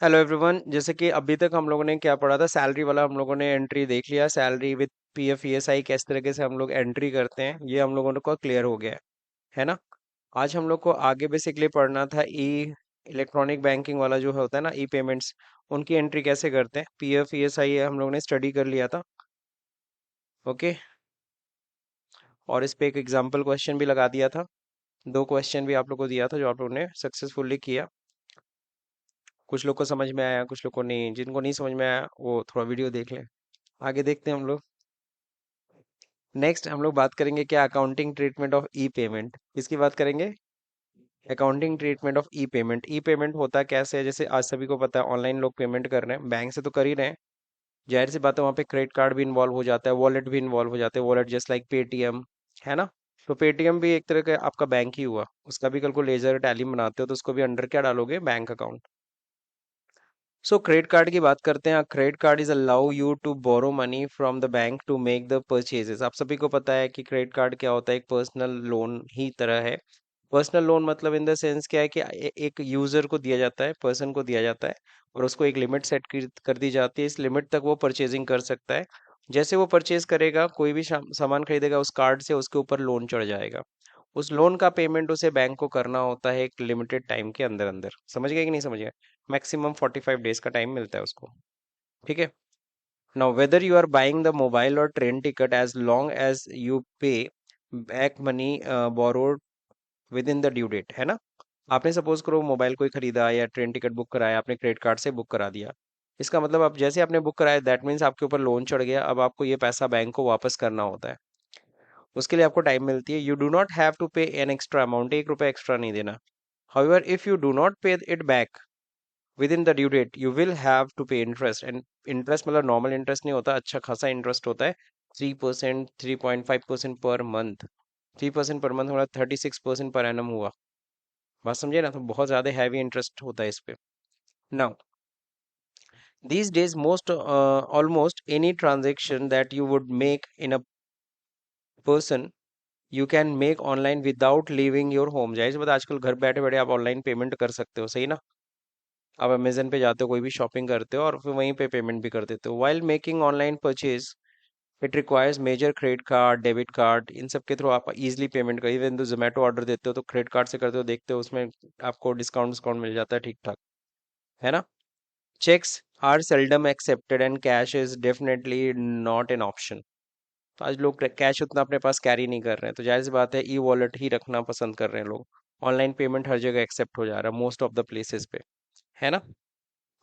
Hello everyone. जैसे कि अभी तक हम लोगों ने क्या पढ़ा था, सैलरी वाला हम लोगों ने एंट्री देख लिया। सैलरी विद पीएफ ईएसआई किस तरीके से हम लोग एंट्री करते हैं ये हम लोगों को क्लियर हो गया है ना। आज हम लोग को आगे बेसिकली पढ़ना था ई इलेक्ट्रॉनिक बैंकिंग वाला जो होता है ना, ई पेमेंट्स, उनकी एंट्री कैसे करते हैं। पीएफ ईएसआई हम लोगों ने स्टडी कर लिया था। ओके। और इस पे एक एग्जाम्पल क्वेश्चन भी लगा दिया था। दो क्वेश्चन भी आप लोग को दिया था जो आप लोगों ने सक्सेसफुली किया। कुछ लोग को समझ में आया, कुछ लोग को नहीं। जिनको नहीं समझ में आया वो थोड़ा वीडियो देख लें। आगे देखते हैं हम लोग। नेक्स्ट हम लोग बात करेंगे क्या, accounting treatment of E payment. किसकी बात करेंगे? Accounting treatment of E payment. E payment होता कैसे है? जैसे आज सभी को पता है ऑनलाइन लोग पेमेंट कर रहे हैं, बैंक से तो कर ही रहे हैं। जाहिर सी बात है वहाँ पे क्रेडिट कार्ड भी इन्वॉल्व हो जाता है, वॉलेट भी इन्वॉल्व हो जाते हैं। वॉलेट जस्ट लाइक पेटीएम, है ना। तो पेटीएम भी एक तरह का आपका बैंक ही हुआ। उसका भी कल को लेजर टैली बनाते हो तो उसको भी अंडर क्या डालोगे? Bank account. So credit card की बात करते हैं। Credit card is allow you to borrow money from the bank to make the purchases. आप सभी को पता है कि क्रेडिट कार्ड क्या होता है, एक पर्सनल लोन ही तरह है। पर्सनल लोन मतलब इन द सेंस क्या है कि एक यूजर को दिया जाता है, पर्सन को दिया जाता है, और उसको एक लिमिट सेट कर दी जाती है। इस लिमिट तक वो परचेजिंग कर सकता है। जैसे वो परचेज करेगा, कोई भी सामान खरीदेगा, उस कार्ड से उसके ऊपर लोन चढ़ जाएगा। उस लोन का पेमेंट उसे बैंक को करना होता है एक लिमिटेड टाइम के अंदर अंदर। समझ गए कि नहीं समझ गए? मैक्सिमम 45 डेज का टाइम मिलता है उसको। ठीक है। Now whether you are buying the mobile or train ticket, as long as you pay back money borrowed within the due date, है ना। आपने सपोज करो मोबाइल कोई खरीदा या ट्रेन टिकट बुक कराया, आपने क्रेडिट कार्ड से बुक करा दिया। इसका मतलब आप जैसे आपने बुक कराया, दैट मीन्स आपके ऊपर लोन चढ़ गया। अब आपको ये पैसा बैंक को वापस करना होता है। उसके लिए आपको टाइम मिलती है। You do not have to pay an extra amount, 1 रुपया एक्स्ट्रा नहीं देना। However if you do not pay it back within the due date, you will have to pay interest. And interest मतलब normal interest नहीं होता, अच्छा खासा interest होता है। 3%, 3.5% पर मंथ। 3% पर मंथ मतलब 36% पर एनम हुआ। बात समझे ना। तो बहुत ज्यादा हैवी इंटरेस्ट होता है इस पे। Now these days most almost any transaction that you would make in a person, you can make online without leaving your home. जाहिर सी बात है, आजकल घर बैठे बैठे आप ऑनलाइन पेमेंट कर सकते हो, सही ना। आप अमेजन पे जाते हो, कोई भी शॉपिंग करते हो और फिर वहीं पे पेमेंट भी कर देते हो। While making online purchase it requires major credit card, debit card, इन सब के थ्रू आप इजीली पेमेंट कर। इवन तो जोमेटो ऑर्डर देते हो तो क्रेडिट कार्ड से करते हो, देखते हो उसमें आपको डिस्काउंट डिस्काउंट मिल जाता है, ठीक ठाक, है ना। Checks are seldom accepted and cash is definitely not an option. तो आज लोग कैश उतना अपने पास कैरी नहीं कर रहे हैं, तो जाहिर सी बात है ई वॉलेट ही रखना पसंद कर रहे हैं लोग। ऑनलाइन पेमेंट हर जगह एक्सेप्ट हो जा रहा है, मोस्ट ऑफ द प्लेसेस पे, है ना।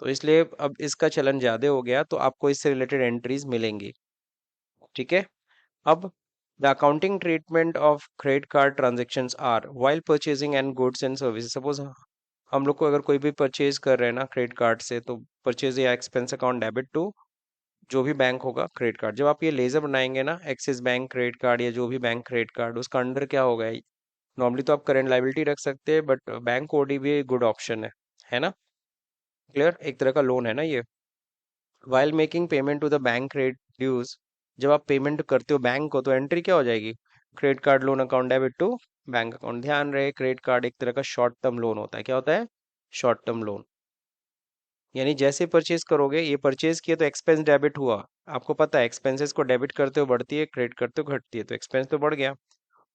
तो इसलिए अब इसका चलन ज्यादा हो गया, तो आपको इससे रिलेटेड एंट्रीज मिलेंगी। ठीक है। अब the accounting treatment of credit card transactions are while purchasing and goods and services. Suppose हम लोग को अगर कोई भी परचेज कर रहे हैं ना क्रेडिट कार्ड से, तो परचेज या एक्सपेंस अकाउंट डेबिट टू जो भी बैंक होगा क्रेडिट कार्ड। जब आप ये लेजर बनाएंगे ना, एक्सिस बैंक क्रेडिट कार्ड या जो भी बैंक क्रेडिट कार्ड, उसका अंडर क्या होगा? नॉर्मली तो आप करेंट लाइबिलिटी रख सकते हैं, बट बैंक ओडी भी एक गुड ऑप्शन है ना। क्लियर, एक तरह का लोन है ना ये। While making payment to the bank credit dues, जब आप पेमेंट करते हो बैंक को तो एंट्री क्या हो जाएगी? Credit card loan account debit to bank account. ध्यान रहे क्रेडिट कार्ड एक तरह का शॉर्ट टर्म लोन होता है। क्या होता है? Short term loan. यानी जैसे परचेज करोगे, ये परचेज किया तो एक्सपेंस डेबिट हुआ। आपको पता है एक्सपेंसेस को डेबिट करते हो बढ़ती है, क्रेडिट करते हो घटती है, तो एक्सपेंस तो बढ़ गया।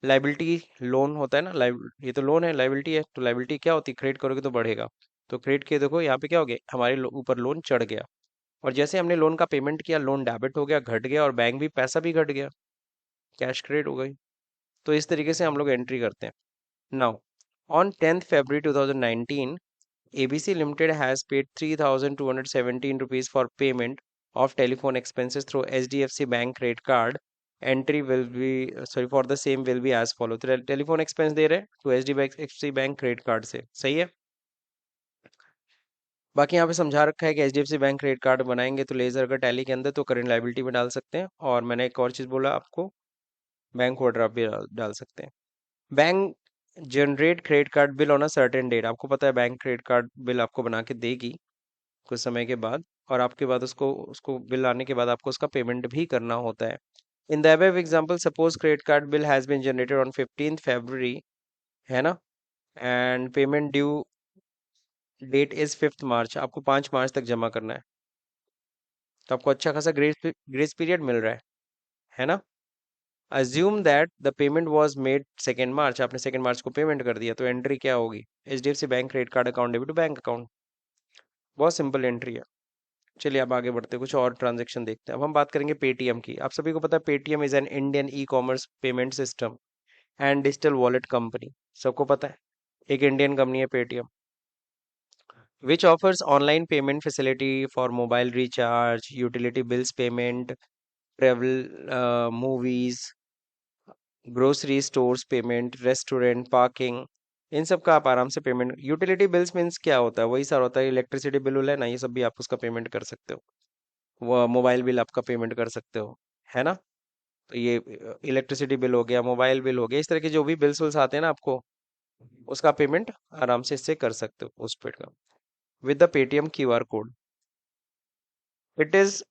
लाइबिलिटी लोन होता है ना, ये तो लोन है, लाइबिलिटी है, तो लाइबिलिटी क्या होती है? क्रेडिट करोगे तो बढ़ेगा। तो क्रेडिट के देखो यहाँ पे क्या हो गया, हमारे ऊपर लोन चढ़ गया। और जैसे हमने लोन का पेमेंट किया, लोन डेबिट हो गया, घट गया, और बैंक भी पैसा भी घट गया, कैश क्रेडिट हो गई। तो इस तरीके से हम लोग एंट्री करते हैं। Now on 10th February 2019, ABC Limited has paid 3,217 rupees for payment of telephone expenses through HDFC Bank credit card. Entry will be sorry for the same will be as follow। तो telephone expense दे रहे हैं तो HDFC bank credit card से, सही है। बाकी यहाँ पे समझा रखा है कि HDFC बैंक क्रेडिट कार्ड बनाएंगे तो लेजर का टैली के अंदर तो करेंट लाइबिलिटी में डाल सकते हैं। और मैंने एक और चीज़ बोला आपको, बैंक ओवरड्राफ्ट भी डाल सकते हैं। Bank generate credit card bill on a certain date. आपको पता है बैंक क्रेडिट कार्ड बिल आपको बना के देगी कुछ समय के बाद, और आपके बाद उसको उसको बिल आने के बाद आपको उसका पेमेंट भी करना होता है। In the above example, suppose credit card bill has been generated on 15th February, है ना, and payment due date is 5 March, आपको 5 मार्च तक जमा करना है। तो आपको अच्छा खासा ग्रेस पीरियड मिल रहा है ना। Assume that the payment was made 2 मार्च, आपने 2 मार्च को पेमेंट कर दिया, तो एंट्री क्या होगी? HDFC bank credit card account debit to bank account. बहुत सिंपल एंट्री है। चलिए अब आगे बढ़ते हैं, कुछ और ट्रांजैक्शन देखते हैं। अब हम बात करेंगे पेटीएम की। आप सभी को पता है Paytm is an Indian e commerce payment system and digital wallet company. सबको पता है, एक इंडियन कंपनी है Paytm, which offers online payment facility for mobile recharge, utility bills payment, travel, movies, grocery stores payment, restaurant, parking, इन सब का आप आराम से पेमेंट। यूटिलिटी बिल्स मीन्स क्या होता है? वही सारा होता है, इलेक्ट्रिसिटी बिल है ना, ये सब भी आप उसका पेमेंट कर सकते हो। वो मोबाइल बिल आपका पेमेंट कर सकते हो, है ना। तो ये इलेक्ट्रिसिटी बिल हो गया, मोबाइल बिल हो गया, इस तरह के जो भी बिल्स विल्स आते हैं ना आपको, उसका पेमेंट आराम से इससे कर सकते हो उस पेड का, with the Paytm QR code. It is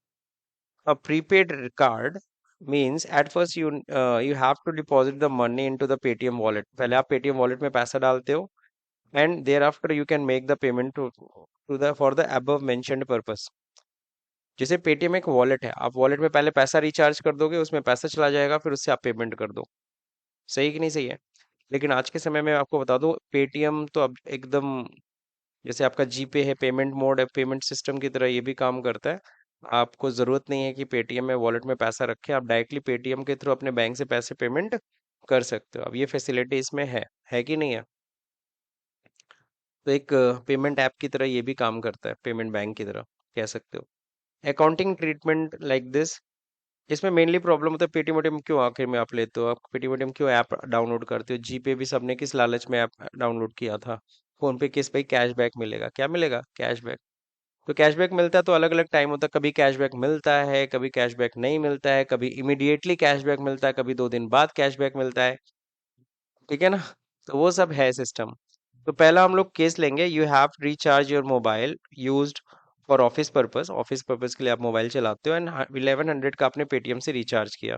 a prepaid card, means at first you have to deposit the money into the Paytm wallet। पहले आप Paytm wallet में पैसा डालते हो, and thereafter you can make the payment to the for the above mentioned purpose। जैसे Paytm एक wallet है, आप वॉलेट में पहले पैसा रिचार्ज कर दोगे, उसमें पैसा चला जाएगा, फिर उससे आप पेमेंट कर दो। सही कि नहीं सही है? लेकिन आज के समय में आपको बता दूं, पेटीएम तो अब एकदम जैसे आपका जीपे है, पेमेंट मोड है, पेमेंट सिस्टम की तरह ये भी काम करता है। आपको ज़रूरत नहीं है कि पेटीएम में वॉलेट में पैसा रखें, आप डायरेक्टली पेटीएम के थ्रू अपने बैंक से पैसे पेमेंट कर सकते हो। अब ये फैसिलिटी इसमें है कि नहीं है? तो एक पेमेंट ऐप की तरह ये भी काम करता है, पेमेंट बैंक की तरह कह सकते हो। अकाउंटिंग ट्रीटमेंट लाइक दिस, इसमें मेनली प्रॉब्लम होता है पेटीएम वेटीएम क्यों आखिर में आप लेते हो, आप पेटीएम वेटीएम क्यों ऐप डाउनलोड करते हो? जीपे भी सबने किस लालच में ऐप डाउनलोड किया था? फोन पे किस पे कैशबैक मिलेगा, क्या मिलेगा? कैशबैक। तो कैशबैक मिलता है तो अलग अलग टाइम होता है, कभी कैशबैक मिलता है, कभी कैशबैक नहीं मिलता है, कभी इमीडिएटली कैशबैक मिलता है, कभी 2 दिन बाद कैशबैक मिलता है। ठीक है ना। तो वो सब है सिस्टम। तो पहला हम लोग केस लेंगे, you have recharge your mobile used for office purpose, office purpose के लिए आप मोबाइल चलाते हो, एंड 1100 का आपने पेटीएम से रिचार्ज किया।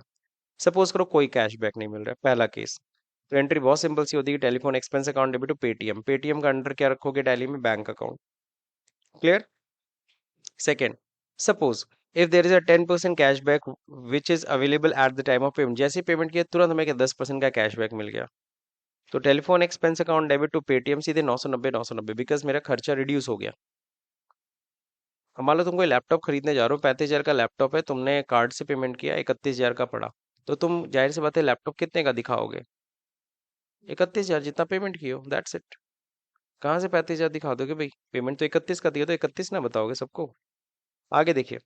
सपोज करो कोई कैशबैक नहीं मिल रहा है, पहला केस। तो एंट्री बहुत सिंपल सी होती है, telephone expense account debit to Paytm, Paytm का अंडर क्या रखोगे टैली में? Bank account. Clear? Second, suppose if there is a 10% cashback which is available at the time of payment, जैसे पेमेंट किया तुरंत हमें क्या 10% का कैशबैक मिल गया, तो telephone expense account debit to Paytm, सीधे 990 बिकॉज मेरा खर्चा रिड्यूस हो गया। अब मान लो तुम कोई लैपटॉप खरीदने जा रहे हो, 35,000 का लैपटॉप है, तुमने कार्ड से पेमेंट किया, 31,000 का पड़ा, तो तुम जाहिर सी बात है लैपटॉप कितने का दिखाओगे? 31,000 जितना पेमेंट किए हो, दैट्स इट। कहाँ से 35,000 दिखा दोगे भाई? पेमेंट तो 31 का दिया, तो 31 ना बताओगे सबको। आगे देखिए,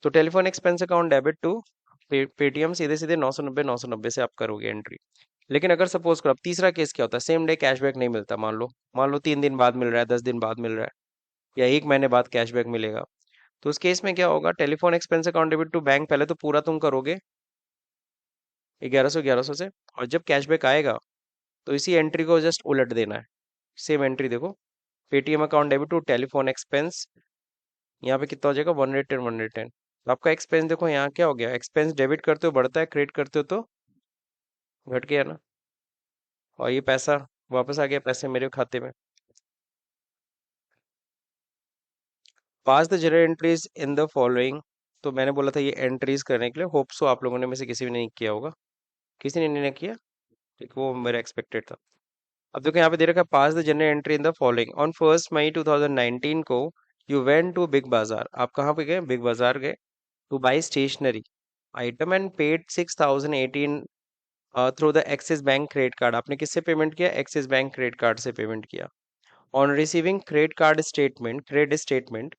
तो telephone expense account debit to Paytm, सीधे सीधे 990 से आप करोगे एंट्री। लेकिन अगर सपोज करो, अब तीसरा केस क्या होता है, सेम डे कैशबैक नहीं मिलता, मान लो 3 दिन बाद मिल रहा है, 10 दिन बाद मिल रहा है, या 1 महीने बाद कैशबैक मिलेगा। तो उस केस में क्या होगा, telephone expense account debit to bank पहले तो पूरा तुम करोगे 1100 से, और जब कैशबैक आएगा तो इसी एंट्री को जस्ट उलट देना है। सेम एंट्री देखो, Paytm account debit to telephone expense, यहाँ पे कितना हो जाएगा? 110 तो आपका एक्सपेंस देखो यहाँ क्या हो गया, एक्सपेंस डेबिट करते हो बढ़ता है, क्रेडिट करते हो तो घट गया ना। और ये पैसा वापस आ गया, पैसे मेरे खाते में। Pass the general entries in the following, तो मैंने बोला था ये एंट्रीज करने के लिए, होप सो आप लोगों ने में से किसी ने नहीं किया होगा, किसी ने नहीं किया, ठीक, वो मेरा एक्सपेक्टेड था। अब देखो यहाँ पे दे रखा है, pass the general entry in the following on 1 मई 2019 को यू वेंट टू बिग बाजार, आप कहाँ पे गए? बिग बाजार गए, to buy stationery item and paid 6,018 through the Axis bank credit card. आपने किससे पेमेंट किया? एक्सिस बैंक क्रेडिट कार्ड से पेमेंट किया। On receiving credit statement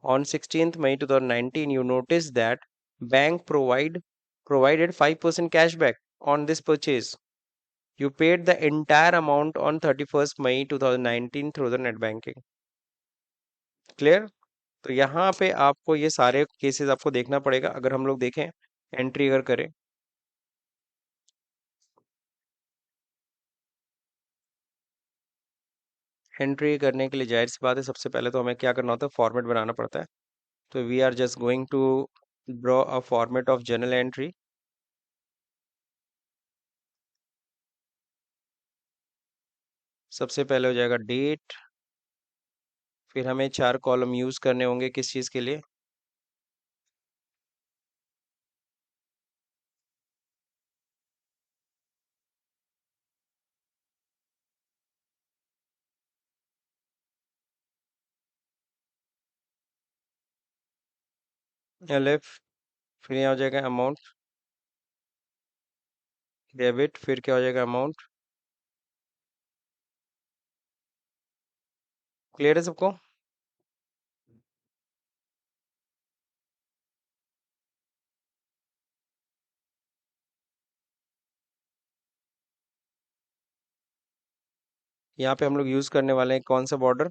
on 16th May 2019, you notice that bank provided 5% cashback on this purchase. You paid the entire amount on 31st May 2019 through the net banking. Clear? तो यहाँ पे आपको ये सारे cases आपको देखना पड़ेगा, अगर हम लोग देखें एंट्री अगर करें। एंट्री करने के लिए जाहिर सी बात है, सबसे पहले तो हमें क्या करना होता है, फॉर्मेट बनाना पड़ता है। तो we are just going to draw a format of journal entry. सबसे पहले हो जाएगा डेट, फिर हमें 4 कॉलम यूज़ करने होंगे किस चीज़ के लिए? एलएफ, फिर यहाँ हो जाएगा अमाउंट, डेबिट, फिर क्या हो जाएगा अमाउंट। क्लियर है सबको? यहाँ पे हम लोग यूज़ करने वाले हैं कौन सा border?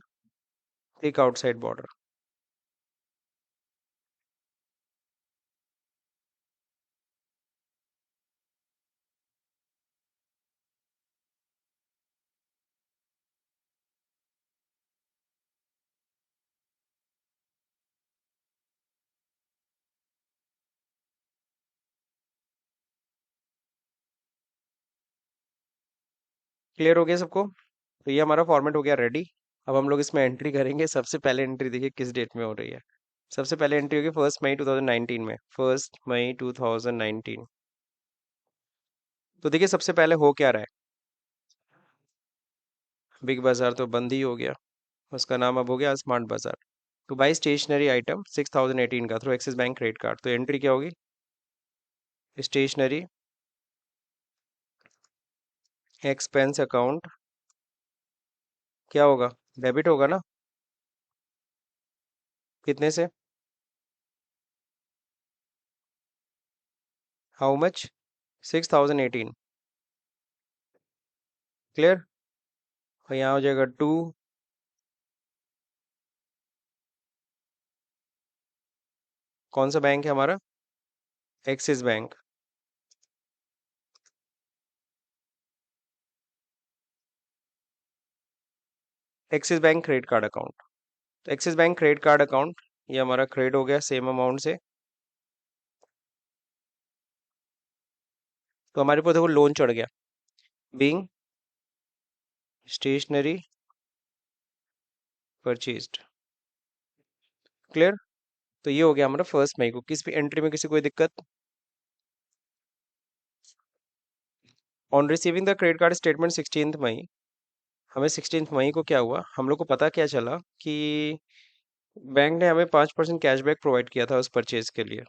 Thick outside border. Clear हो गया सबको? तो ये हमारा फॉर्मेट हो गया रेडी। अब हम लोग इसमें एंट्री करेंगे। सबसे पहले एंट्री देखिए किस डेट में हो रही है। सबसे पहले एंट्री होगी 1 मई 2019 में, 1 मई 2019। तो देखिए सबसे पहले हो क्या रहा है। बिग बाजार तो बंद ही हो गया, उसका नाम अब हो गया स्मार्ट बाजार। तो बाई स्टेशनरी आइटम 6018 का through axis bank credit card, तो एंट्री क्या होगी? स्टेशनरी एक्सपेंस अकाउंट क्या होगा? डेबिट होगा ना? कितने से? How much? 6018। क्लियर? और यहाँ हो जाएगा 2। कौन सा बैंक है हमारा? Axis bank. Axis bank credit card account. तो Axis bank credit card account ये हमारा क्रेडिट हो गया सेम अमाउंट से। तो हमारे ऊपर देखो लोन चढ़ गया। Being stationery purchased. क्लियर? तो ये हो गया हमारा 1 मई को। किस भी एंट्री में किसी कोई दिक्कत? On receiving the credit card statement 16 मई, हमें 16 मई को क्या हुआ, हम लोग को पता क्या चला कि बैंक ने हमें 5% कैशबैक प्रोवाइड किया था उस परचेज के लिए।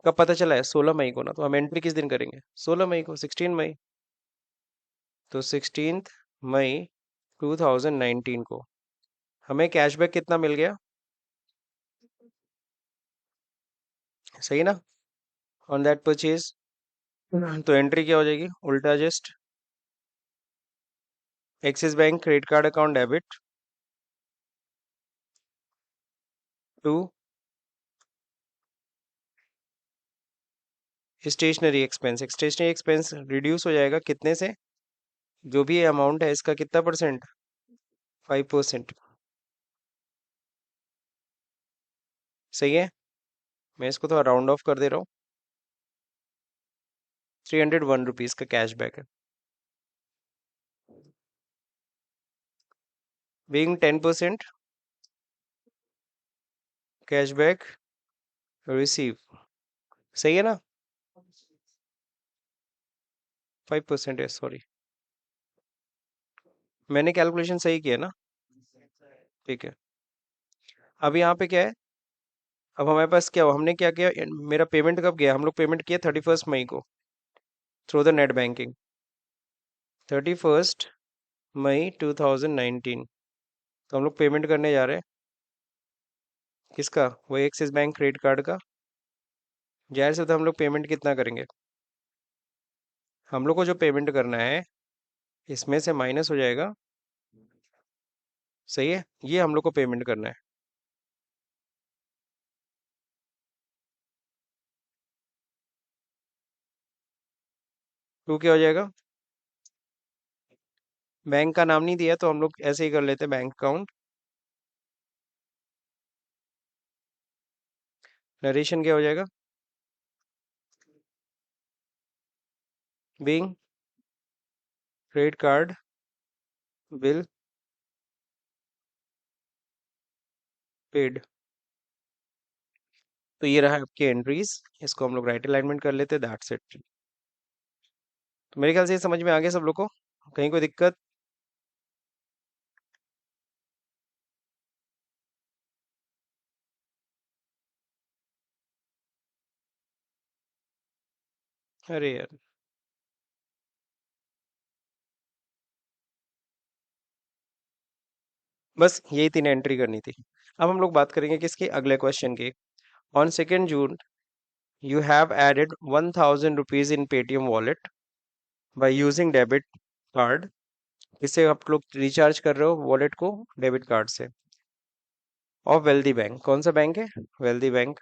कब पता चला है? 16 मई को ना। तो हम एंट्री किस दिन करेंगे? 16 मई को, 16 मई। तो 16 मई 2019 को हमें कैशबैक कितना मिल गया? सही ना? On that purchase. तो एंट्री क्या हो जाएगी? उल्टा just Axis bank credit card account debit to stationery expense reduce हो जाएगा कितने से? जो भी अमाउंट है इसका कितना परसेंट? 5%। सही है। मैं इसको थोड़ा राउंड ऑफ कर दे रहा हूँ। 301 रुपीज़ का कैशबैक है। Being 10% cashback receive. सही है ना? 5% है, सॉरी। मैंने कैलकुलेशन सही किया ना? ठीक है। अब यहाँ पे क्या है? अब हमारे पास क्या हुआ, हमने क्या किया, मेरा पेमेंट कब गया? हम लोग पेमेंट किया 31 मई को थ्रू द नेट बैंकिंग। 31 मई 2019। तो हम लोग पेमेंट करने जा रहे हैं किसका? वो एक्सिस बैंक क्रेडिट कार्ड का। जाहिर से तो हम लोग पेमेंट कितना करेंगे? हम लोग को जो पेमेंट करना है इसमें से माइनस हो जाएगा। सही है, ये हम लोग को पेमेंट करना है। टू क्या हो जाएगा? बैंक का नाम नहीं दिया तो हम लोग ऐसे ही कर लेते हैं, बैंक अकाउंट। नरेशन क्या हो जाएगा? Being credit card bill paid. तो ये रहा आपके एंट्रीज, इसको हम लोग राइट अलाइनमेंट कर लेते, दैट्स इट। तो मेरे ख्याल से ये समझ में आ गया सब लोग को, कहीं कोई दिक्कत? अरे यार, बस यही 3 एंट्री करनी थी। अब हम लोग बात करेंगे किसकी, अगले क्वेश्चन की। On 2nd June you have added 1000 rupees in Paytm wallet by using debit card। इससे आप लोग रिचार्ज कर रहे हो वॉलेट को डेबिट कार्ड से, ऑफ वेल्दी बैंक। कौन सा बैंक है? Wealthy bank.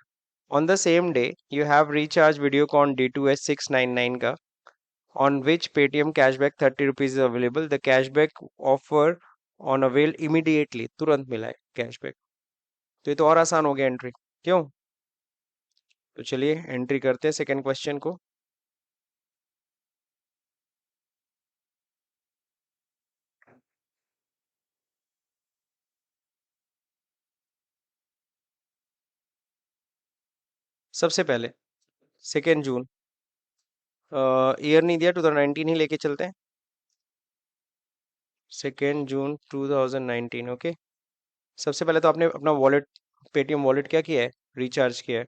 On the same day you have recharge Videocon D2H699 का, on which Paytm cashback 30 rupees is available। The cashback offer on avail immediately, तुरंत मिला है कैशबैक। तो ये तो और आसान हो गया एंट्री, क्यों? तो चलिए एंट्री करते हैं सेकंड क्वेश्चन को। सबसे पहले 2nd June, ईयर नहीं दिया, 2019 ही लेके चलते हैं। 2nd June 2019, okay. सबसे पहले तो आपने अपना वॉलेट, पेटीएम वॉलेट क्या किया है, रिचार्ज किया है।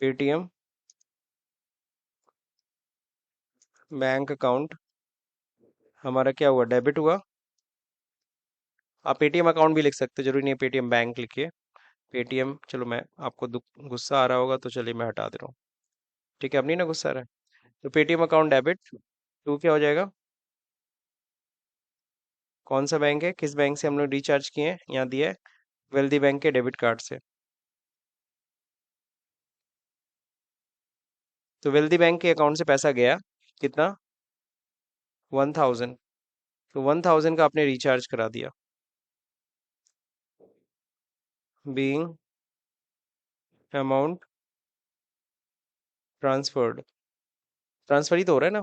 पेटीएम बैंक अकाउंट हमारा क्या हुआ, डेबिट हुआ। आप पेटीएम अकाउंट भी लिख सकते हो, जरूरी नहीं है पेटीएम बैंक लिखिए। पेटीएम, चलो मैं आपको गुस्सा आ रहा होगा तो चलिए मैं हटा दे रहा हूँ। ठीक है, अब नहीं ना गुस्सा आ रहा है। तो पेटीएम अकाउंट डेबिट टू क्या हो जाएगा? कौन सा बैंक है, किस बैंक से हम लोग रिचार्ज किए हैं, यहाँ दिया है वेल्दी बैंक के डेबिट कार्ड से। तो वेल्दी बैंक के अकाउंट से पैसा गया, कितना? 1000। तो 1000 का आपने रिचार्ज करा दिया, बीइंग अमाउंट ट्रांसफर्ड। ट्रांसफर ही तो हो रहा है ना।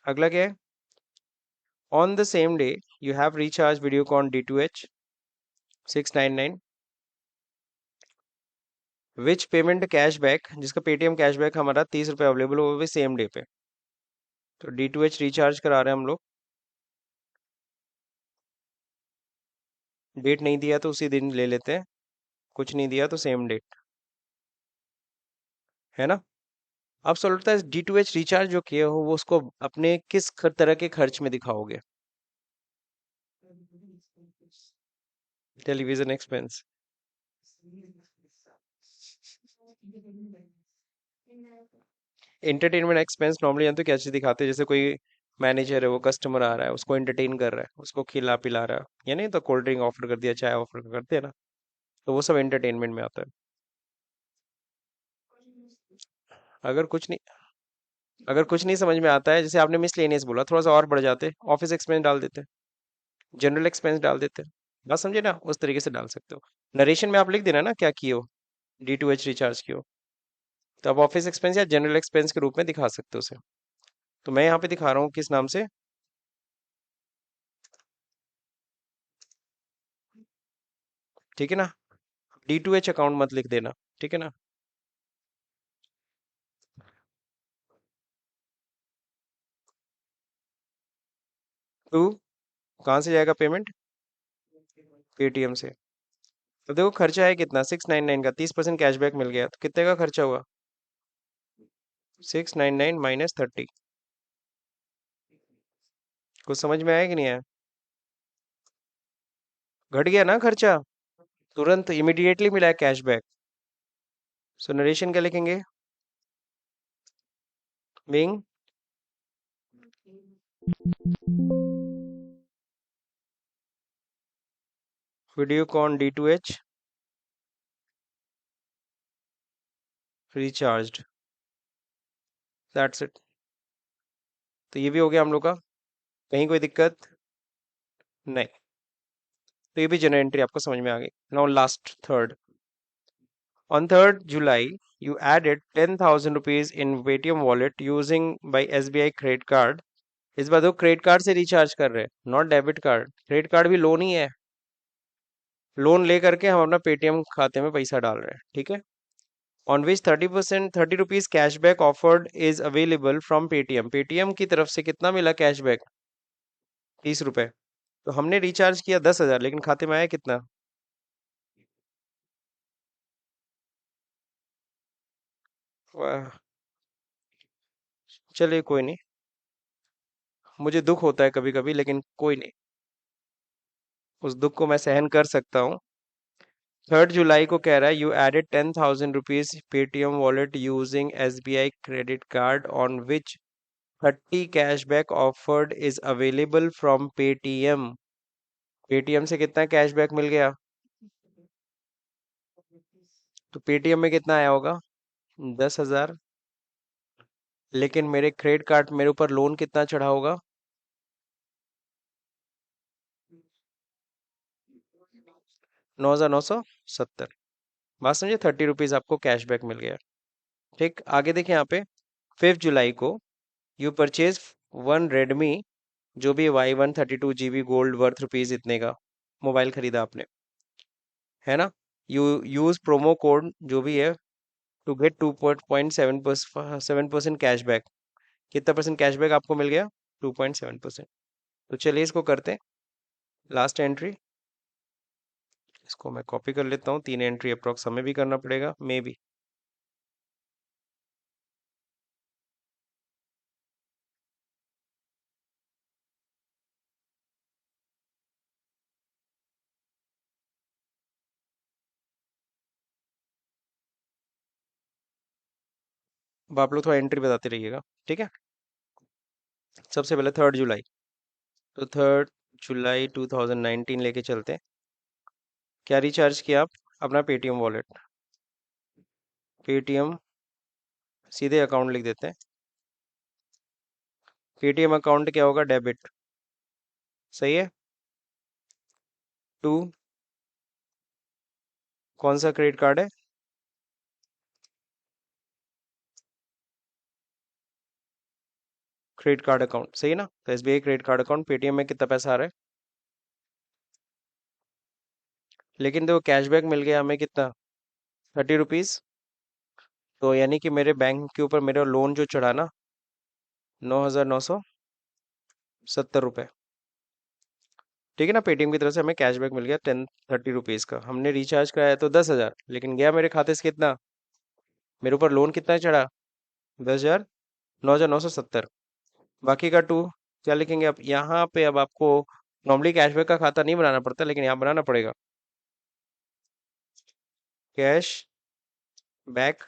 अगला क्या है? On the same day you have recharge Videocon D2H699, which payment cashback, जिसका पेटीएम कैशबैक हमारा 30 रुपये अवेलेबल हो, वो भी सेम डे पे। तो D2H रिचार्ज करा रहे हैं हम लोग, डेट नहीं दिया तो उसी दिन ले लेते हैं, कुछ नहीं दिया तो सेम डेट, है ना। अब सोचता है D2H रिचार्ज जो किया हो वो उसको अपने किस तरह के खर्च में दिखाओगे? Television expense. Entertainment expense normally जानते हो क्या चीज दिखाते हैं, जैसे कोई मैनेजर है, वो कस्टमर आ रहा है, उसको एंटरटेन कर रहा है, उसको खिला पिला रहा है, या नहीं तो कोल्ड ड्रिंक ऑफर कर दिया, चाय ऑफर करते हैं ना, तो वो सब एंटरटेनमेंट में आता है। अगर कुछ नहीं अगर कुछ नहीं समझ में आता है, जैसे आपने मिसलेनियस बोला, थोड़ा सा और बढ़ जाते, ऑफिस एक्सपेंस डाल देते, जनरल एक्सपेंस डाल देते। बात समझे ना, उस तरीके से डाल सकते हो। नरेशन में आप लिख देना ना क्या किए हो, D2H रिचार्ज किए हो, तो आप ऑफिस एक्सपेंस या जनरल एक्सपेंस के रूप में दिखा सकते हो उसे। तो मैं यहाँ पे दिखा रहा हूँ किस नाम से, ठीक है ना। D2H अकाउंट मत लिख देना, ठीक है ना। टू, कहाँ से जाएगा पेमेंट? पेटीएम से। तो देखो खर्चा है कितना, 699 का, 30% कैशबैक मिल गया, तो कितने का खर्चा हुआ? 699 - 30। कुछ समझ में आया कि नहीं आया? घट गया ना खर्चा, तुरंत इमिडिएटली मिला है कैशबैक। सो नरेशन क्या लिखेंगे? Being Videocon D2H recharged, that's it. तो ये भी हो गया हम लोग का, कहीं कोई दिक्कत नहीं। तो ये भी जनरल एंट्री आपको समझ में आ गई। Now last, third. On 3rd July, you added 10,000 rupees in Paytm wallet using by SBI credit card। इस बार तो क्रेडिट कार्ड से रिचार्ज कर रहे हैं, not debit card. Credit card भी लोन ही है। लोन ले करके हम अपना पेटीएम खाते में पैसा डाल रहे हैं, ठीक है। On which 30%, 30 rupees cashback offered is available from Paytm, Paytm की तरफ से कितना मिला कैशबैक? 30 रुपए। तो हमने रिचार्ज किया 10,000, लेकिन खाते में आया कितना? वाह, चलिए कोई नहीं। मुझे दुख होता है कभी कभी, लेकिन कोई नहीं, उस दुख को मैं सहन कर सकता हूँ। 3 जुलाई को कह रहा है, you added 10,000 rupees Paytm wallet using SBI credit card on which 30 cashback offered is available from Paytm. Paytm से कितना कैशबैक मिल गया? तो पेटीएम में कितना आया होगा? 10,000। लेकिन मेरे क्रेडिट कार्ड, मेरे ऊपर लोन कितना चढ़ा होगा? 9,970। बात समझे, 30 रुपीज आपको कैशबैक मिल गया। ठीक, आगे देखिए यहाँ पे। 5 जुलाई को यू परचेज वन रेडमी, जो भी Y132 GB gold worth rupees इतने का मोबाइल खरीदा आपने, है ना। यू यूज प्रोमो कोड जो भी है टू गेट 2.7% कैशबैक। कितना परसेंट कैशबैक आपको मिल गया? 2.7%। तो चलिए इसको करते हैं, लास्ट एंट्री। इसको मैं कॉपी कर लेता हूँ, 3 एंट्री अप्रोक्स हमें भी करना पड़ेगा मे बी। अब आप लोग थोड़ा एंट्री बताते रहिएगा, ठीक है। सबसे पहले 3 जुलाई। तो 3 जुलाई 2019 लेके चलते हैं। क्या रिचार्ज किया आप? अपना पेटीएम वॉलेट। पेटीएम, सीधे अकाउंट लिख देते हैं। पेटीएम अकाउंट क्या होगा? डेबिट। सही है। टू, कौन सा क्रेडिट कार्ड है? क्रेडिट कार्ड अकाउंट, सही है ना। तो SBI credit card account, Paytm में कितना पैसा आ रहा है? लेकिन देखो कैशबैक मिल गया हमें कितना? 30 रुपीज। तो यानी कि मेरे बैंक के ऊपर मेरा लोन जो चढ़ा ना, 9,970 रुपये। ठीक है ना। पेटीएम की तरफ से हमें कैशबैक मिल गया 30 रुपीज का। हमने रिचार्ज कराया तो 10,000, लेकिन गया मेरे खाते से कितना? मेरे ऊपर लोन कितना चढ़ा? 10,000। 9,970। बाकी का टू, क्या लिखेंगे अब यहाँ पे? अब आपको नॉर्मली कैशबैक का खाता नहीं बनाना पड़ता, लेकिन यहाँ बनाना पड़ेगा। कैश बैक,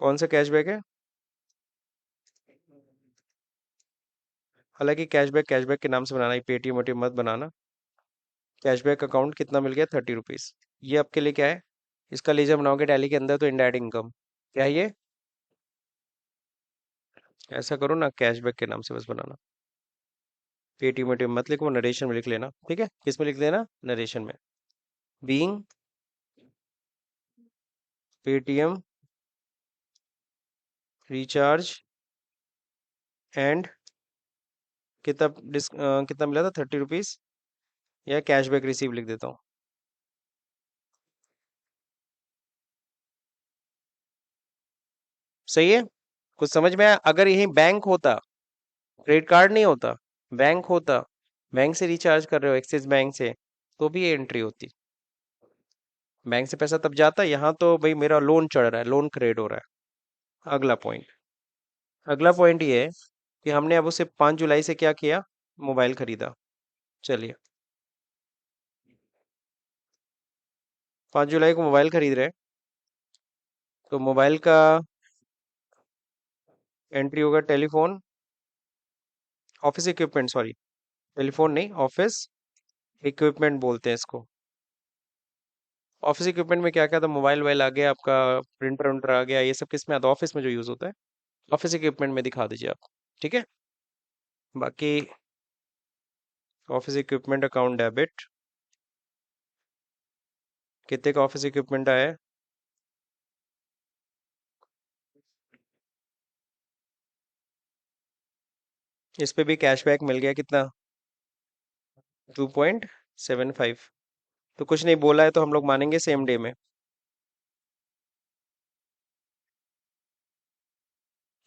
कौन सा कैशबैक है? हालांकि कैशबैक कैशबैक के नाम से बनाना, ही पेटीएम वेटीएम मत बनाना। कैशबैक अकाउंट कितना मिल गया? 30 रुपीज। ये आपके लिए क्या है? इसका लीजिए बनाओगे टैली के अंदर तो इनडायरेक्ट इनकम। क्या है ये? ऐसा करो ना, कैशबैक के नाम से बस बनाना। पेटीएम वेटीएम मत लिखो, नरेशन में लिख लेना, ठीक है। किस में लिख देना? नरेशन में। बीइंग पेटीएम रिचार्ज एंड कितना कितना मिला था? 30 रुपीज। या कैशबैक रिसीव लिख देता हूँ। सही है। कुछ समझ में आया? अगर यही बैंक होता, क्रेडिट कार्ड नहीं होता, बैंक होता, बैंक से रिचार्ज कर रहे हो एक्सिस बैंक से, तो भी ये एंट्री होती। बैंक से पैसा तब जाता, यहाँ तो भाई मेरा लोन चढ़ रहा है, लोन क्रेडिट हो रहा है। अगला पॉइंट, अगला पॉइंट ये है कि हमने अब उसे 5 जुलाई से क्या किया? मोबाइल खरीदा। चलिए, 5 जुलाई को मोबाइल खरीद रहे हैं, तो मोबाइल का एंट्री होगा telephone, office equipment, sorry, telephone नहीं, ऑफिस इक्विपमेंट बोलते हैं इसको। ऑफिस इक्विपमेंट में क्या क्या था? मोबाइल वाइल आ गया आपका, प्रिंटर उंटर आ गया, ये सब किस में आता है? ऑफिस में जो यूज होता है। ऑफिस इक्विपमेंट में दिखा दीजिए आप, ठीक है। बाकी ऑफिस इक्विपमेंट अकाउंट डेबिट, कितने का ऑफिस इक्विपमेंट आया है? इस पे भी कैशबैक मिल गया कितना? 2.75। तो कुछ नहीं बोला है तो हम लोग मानेंगे सेम डे में।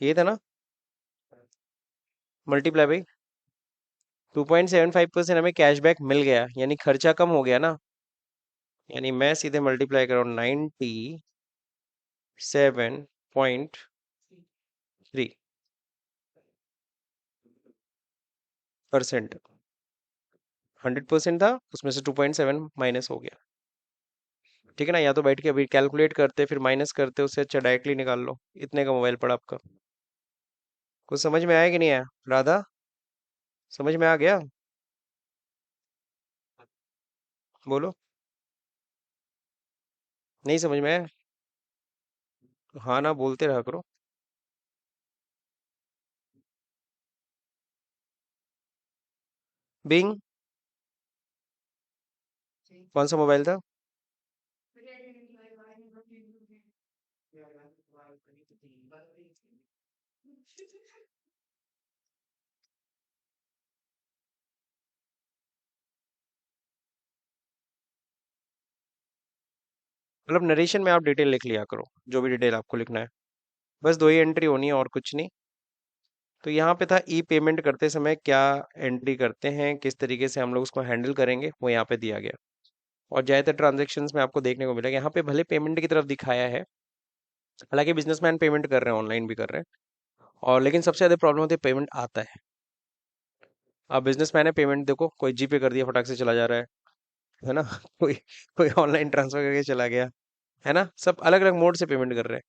ये था ना, मल्टीप्लाई बाई 2.75% हमें कैशबैक मिल गया, यानी खर्चा कम हो गया ना। यानी मैं सीधे मल्टीप्लाई कर रहा हूँ 97.3%। 100% था, उसमें से 2.7 माइनस हो गया। ठीक है ना, या तो बैठ के अभी कैलकुलेट करते फिर माइनस करते, उससे अच्छा डायरेक्टली निकाल लो। इतने का मोबाइल पड़ा आपका। कुछ समझ में आया कि नहीं आया राधा? समझ में आ गया? बोलो। नहीं समझ में आया? हाँ ना, बोलते रहा करो। बिंग। कौन सा मोबाइल था? मतलब नरेशन में आप डिटेल लिख लिया करो, जो भी डिटेल आपको लिखना है। बस दो ही एंट्री होनी है और कुछ नहीं। तो यहाँ पे था ई पेमेंट करते समय क्या एंट्री करते हैं, किस तरीके से हम लोग उसको हैंडल करेंगे, वो यहाँ पे दिया गया। और ज़्यादातर ट्रांजेक्शन्स में आपको देखने को मिलेगा यहाँ पे भले पेमेंट की तरफ दिखाया है, हालांकि बिजनेसमैन पेमेंट कर रहे हैं, ऑनलाइन भी कर रहे हैं। और लेकिन सबसे ज़्यादा प्रॉब्लम होती है पेमेंट आता है। अब बिजनेसमैन है, पेमेंट देखो कोई जीपे कर दिया, फटाक से चला जा रहा है ना। कोई कोई ऑनलाइन ट्रांसफर करके चला गया, है ना। सब अलग अलग मोड से पेमेंट कर रहे हैं।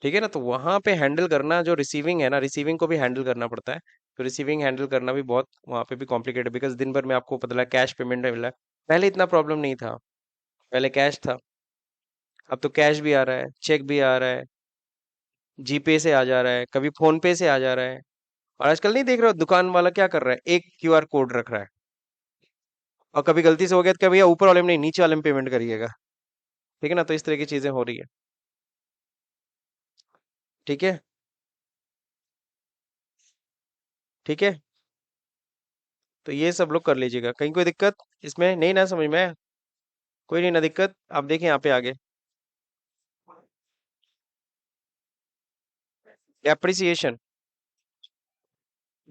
ठीक है ना, तो वहां पे हैंडल करना, जो रिसीविंग है ना, रिसीविंग को भी हैंडल करना पड़ता है। तो रिसीविंग हैंडल करना भी बहुत वहां पे भी कॉम्प्लिकेटेड, बिकॉज दिन भर में आपको पता लगा कैश पेमेंट मिला है। पहले इतना प्रॉब्लम नहीं था, पहले कैश था। अब तो कैश भी आ रहा है, चेक भी आ रहा है, जीपे से आ जा रहा है, कभी फोन पे से आ जा रहा है। और आजकल नहीं देख रहे हो दुकान वाला क्या कर रहा है, एक क्यूआर कोड रख रहा है। और कभी गलती से हो गया तो क्या भैया ऊपर वाले में नहीं, नीचे वाले में पेमेंट करिएगा। ठीक है ना, तो इस तरह की चीजें हो रही है। ठीक है। ठीक है, तो ये सब लोग कर लीजिएगा, कहीं कोई दिक्कत इसमें नहीं ना, समझ में आया? कोई नहीं ना दिक्कत, आप देखें यहाँ पे आगे। डेप्रिसिएशन।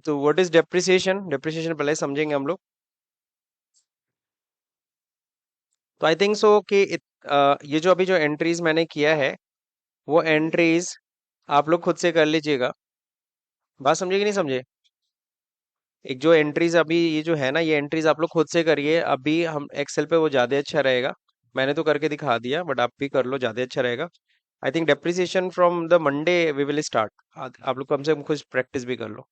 तो व्हाट इज डेप्रिसिएशन? डेप्रिसिएशन पहले समझेंगे हम लोग। तो आई थिंक सो कि ये जो अभी जो एंट्रीज मैंने किया है, वो एंट्रीज आप लोग खुद से कर लीजिएगा। बात समझे कि नहीं समझे? एक जो एंट्रीज अभी ये जो है ना, ये एंट्रीज आप लोग खुद से करिए, अभी हम एक्सेल पे वो ज़्यादा अच्छा रहेगा। मैंने तो करके दिखा दिया, बट आप भी कर लो, ज़्यादा अच्छा रहेगा। I think depreciation from the Monday we will start. आप लोग कम से कम कुछ प्रैक्टिस भी कर लो।